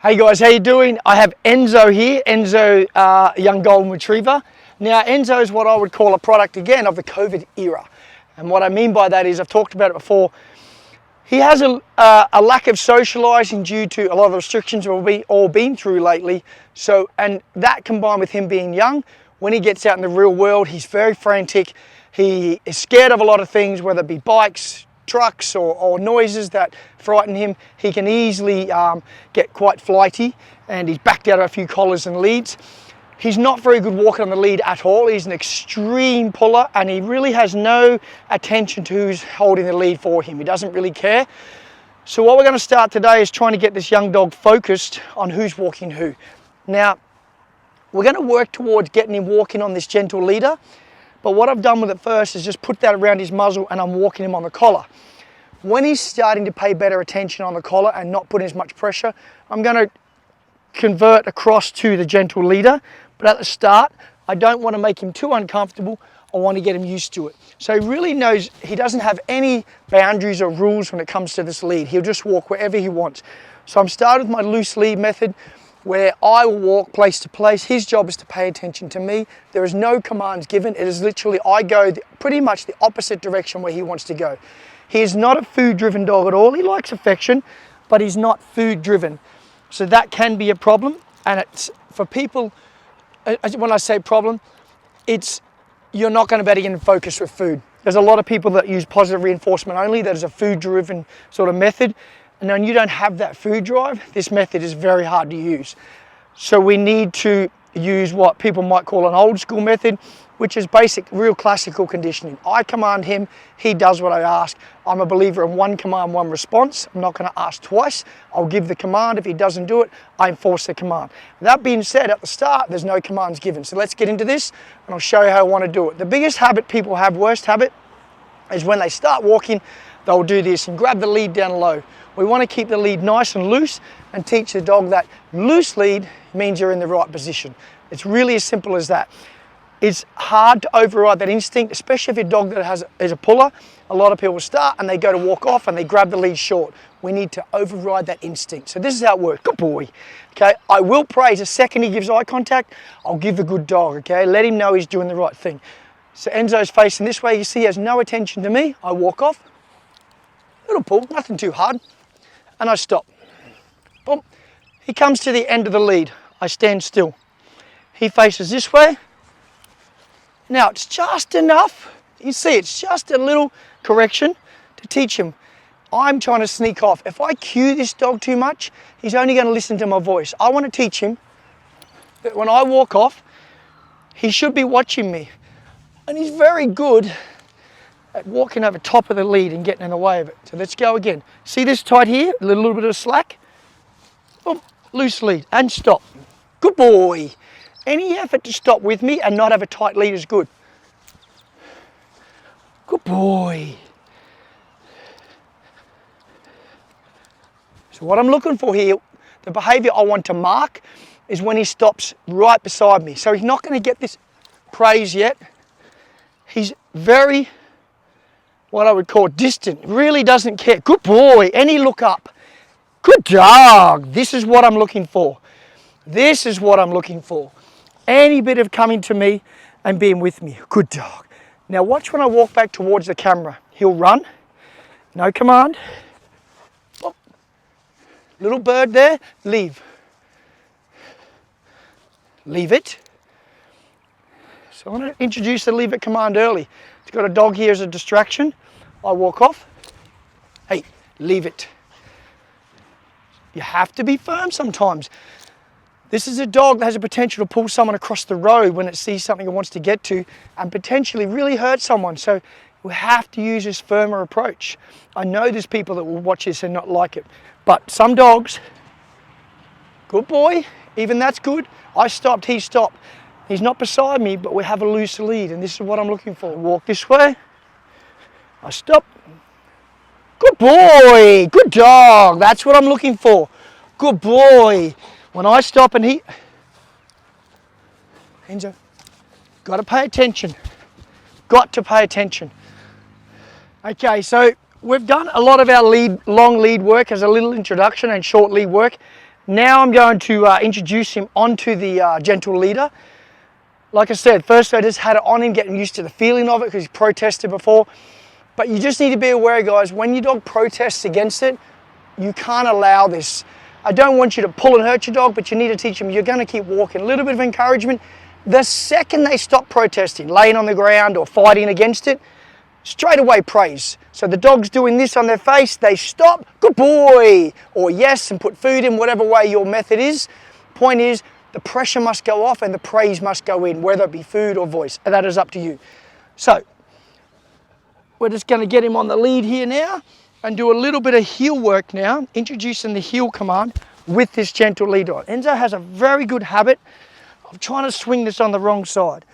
Hey guys, how you doing? I have Enzo here. Enzo, young golden retriever. Now Enzo is what I would call a product again of the COVID era. And what I mean by that is, I've talked about it before, he has a lack of socialising due to a lot of the restrictions we've all been through lately. So, and that combined with him being young, when he gets out in the real world, he's very frantic. He is scared of a lot of things, whether it be bikes, trucks or noises that frighten him. He can easily get quite flighty, and he's backed out of a few collars and leads. He's not very good walking on the lead at all. He's an extreme puller, and he really has no attention to who's holding the lead for him. He doesn't really care. So what we're going to start today is trying to get this young dog focused on who's walking who. Now, we're going to work towards getting him walking on this gentle leader. But what I've done with it first is just put that around his muzzle, and I'm walking him on the collar. When he's starting to pay better attention on the collar and not putting as much pressure, I'm going to convert across to the gentle leader. But at the start, I don't want to make him too uncomfortable. I want to get him used to it. So he really knows he doesn't have any boundaries or rules when it comes to this lead. He'll just walk wherever he wants. So I'm starting with my loose lead method, where I will walk place to place. His job is to pay attention to me. There is no commands given. It is literally, I go pretty much the opposite direction where he wants to go. He is not a food-driven dog at all. He likes affection, but he's not food-driven. So that can be a problem. And it's for people, when I say problem, it's you're not going to be able to get in focus with food. There's a lot of people that use positive reinforcement only. That is a food-driven sort of method. And when you don't have that food drive, this method is very hard to use. So we need to use what people might call an old school method, which is basic, real classical conditioning. I command him, he does what I ask. I'm a believer in one command, one response. I'm not going to ask twice. I'll give the command. If he doesn't do it, I enforce the command. That being said, at the start, there's no commands given. So let's get into this, and I'll show you how I want to do it. The biggest habit people have, worst habit, is when they start walking, they'll do this and grab the lead down low. We want to keep the lead nice and loose and teach the dog that loose lead means you're in the right position. It's really as simple as that. It's hard to override that instinct, especially if your dog that is a puller. A lot of people start and they go to walk off and they grab the lead short. We need to override that instinct. So this is how it works. Good boy. Okay, I will praise the second he gives eye contact. I'll give the good dog. Okay, let him know he's doing the right thing. So Enzo's facing this way. You see he has no attention to me. I walk off. Little pull, nothing too hard. And I stop. Boom. He comes to the end of the lead. I stand still. He faces this way. Now it's just enough. You see, it's just a little correction to teach him. I'm trying to sneak off. If I cue this dog too much, he's only going to listen to my voice. I want to teach him that when I walk off, he should be watching me. And he's very good at walking over top of the lead and getting in the way of it. So let's go again. See this tight here? A little bit of slack. Boom, loose lead and stop. Good boy. Any effort to stop with me and not have a tight lead is good. Good boy. So what I'm looking for here, the behavior I want to mark, is when he stops right beside me. So he's not going to get this praise yet. He's very, what I would call distant, really doesn't care. Good boy, any look up. Good dog, this is what I'm looking for. This is what I'm looking for. Any bit of coming to me and being with me, good dog. Now watch when I walk back towards the camera. He'll run, no command. Oh. Little bird there, leave. Leave it. So I want to introduce the leave it command early. It's got a dog here as a distraction. I walk off. Hey, leave it. You have to be firm sometimes. This is a dog that has a potential to pull someone across the road when it sees something it wants to get to and potentially really hurt someone. So we have to use this firmer approach. I know there's people that will watch this and not like it, but some dogs, good boy, even that's good. I stopped, he stopped. He's not beside me, but we have a loose lead, and this is what I'm looking for. Walk this way. I stop. Good boy. Good dog. That's what I'm looking for. Good boy. When I stop and he... Enzo, got to pay attention. Got to pay attention. Okay, so we've done a lot of our long lead work as a little introduction and short lead work. Now I'm going to introduce him onto the gentle leader. Like I said, first I just had it on him, getting used to the feeling of it because he's protested before. But you just need to be aware, guys, when your dog protests against it, you can't allow this. I don't want you to pull and hurt your dog, but you need to teach them you're going to keep walking. A little bit of encouragement. The second they stop protesting, laying on the ground or fighting against it, straight away praise. So the dog's doing this on their face, they stop, good boy, or yes, and put food in, whatever way your method is. Point is, the pressure must go off and the praise must go in, whether it be food or voice. And that is up to you. So, we're just going to get him on the lead here now and do a little bit of heel work now, introducing the heel command with this gentle lead on. Enzo has a very good habit of trying to swing this on the wrong side.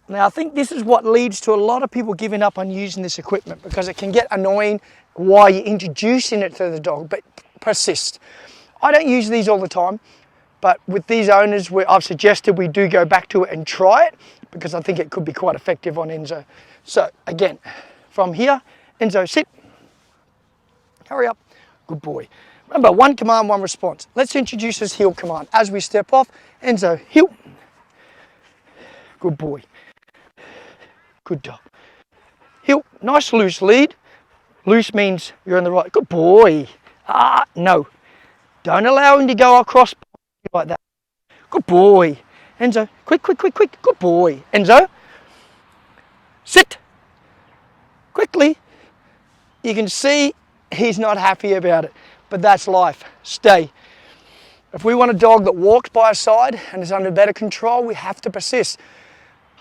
Now, I think this is what leads to a lot of people giving up on using this equipment because it can get annoying while you're introducing it to the dog, but persist. I don't use these all the time. But with these owners, I've suggested we do go back to it and try it because I think it could be quite effective on Enzo. So again, from here, Enzo, sit. Hurry up. Good boy. Remember, one command, one response. Let's introduce this heel command. As we step off, Enzo, heel. Good boy. Good dog. Heel. Nice loose lead. Loose means you're in the right. Good boy. No. Don't allow him to go across like that. Good boy. Enzo, quick, quick, quick, quick. Good boy. Enzo, sit. Quickly. You can see he's not happy about it, but that's life. Stay. If we want a dog that walks by our side and is under better control, we have to persist.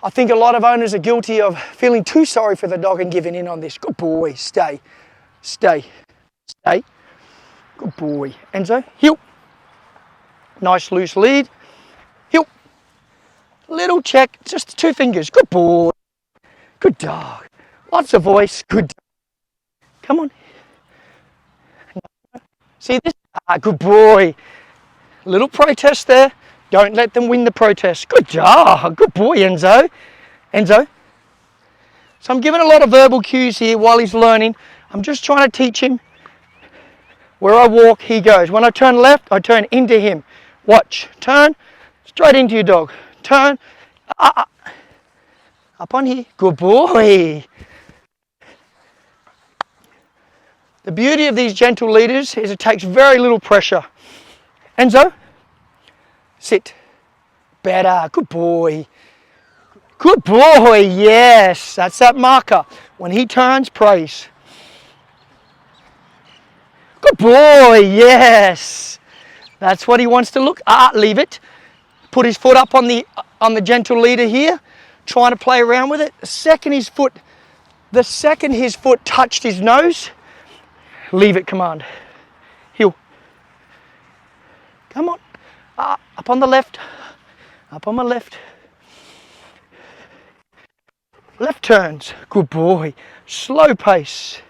I think a lot of owners are guilty of feeling too sorry for the dog and giving in on this. Good boy. Stay. Stay. Stay. Good boy. Enzo, heel. Nice loose lead. Heel. Little check, just 2 fingers. Good boy. Good dog. Lots of voice. Good dog. Come on. See this? Good boy. Little protest there. Don't let them win the protest. Good dog. Good boy, Enzo. Enzo. So I'm giving a lot of verbal cues here while he's learning. I'm just trying to teach him. Where I walk, he goes. When I turn left, I turn into him. Watch, turn, straight into your dog. Turn, up on here. Good boy. The beauty of these gentle leaders is it takes very little pressure. Enzo, sit. Better, good boy. Good boy, yes. That's that marker. When he turns, praise. Good boy, yes. That's what he wants to look. Leave it. Put his foot up on the gentle leader here, trying to play around with it. The second his foot touched his nose, leave it command. Heel. Come on. Up on the left. Up on my left. Left turns. Good boy. Slow pace.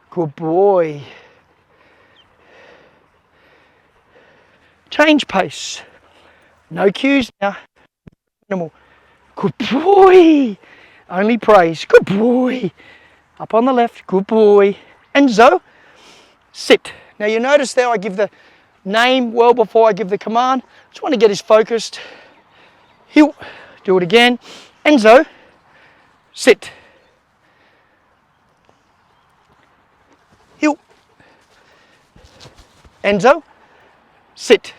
Good boy. Change pace. No cues now. Minimal. Good boy. Only praise. Good boy. Up on the left. Good boy. Enzo, sit. Now you notice there I give the name well before I give the command. Just want to get his focused. Heel. Do it again. Enzo, sit. Heel. Enzo, sit.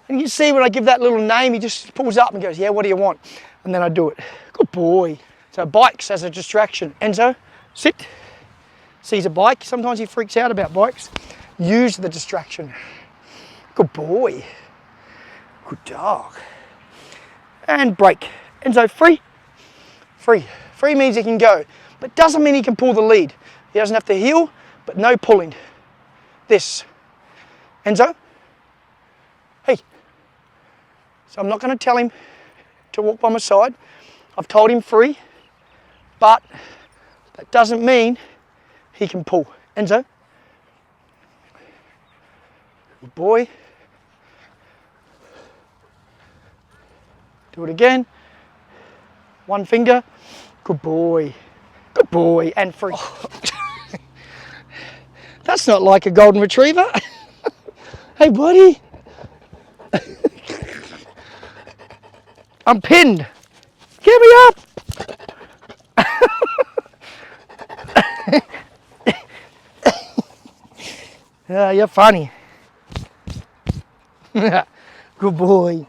And you see when I give that little name, he just pulls up and goes, yeah, what do you want? And then I do it. Good boy. So bikes as a distraction. Enzo, sit. Sees a bike. Sometimes he freaks out about bikes. Use the distraction. Good boy. Good dog. And break. Enzo, free. Free. Free means he can go, but doesn't mean he can pull the lead. He doesn't have to heel, but no pulling. This. Enzo. Hey. So I'm not going to tell him to walk by my side. I've told him free, but that doesn't mean he can pull. Enzo. Good boy. Do it again. One finger. Good boy. Good boy. And free. Oh. That's not like a golden retriever. Hey, buddy. I'm pinned. Get me up. Yeah, you're funny. Good boy.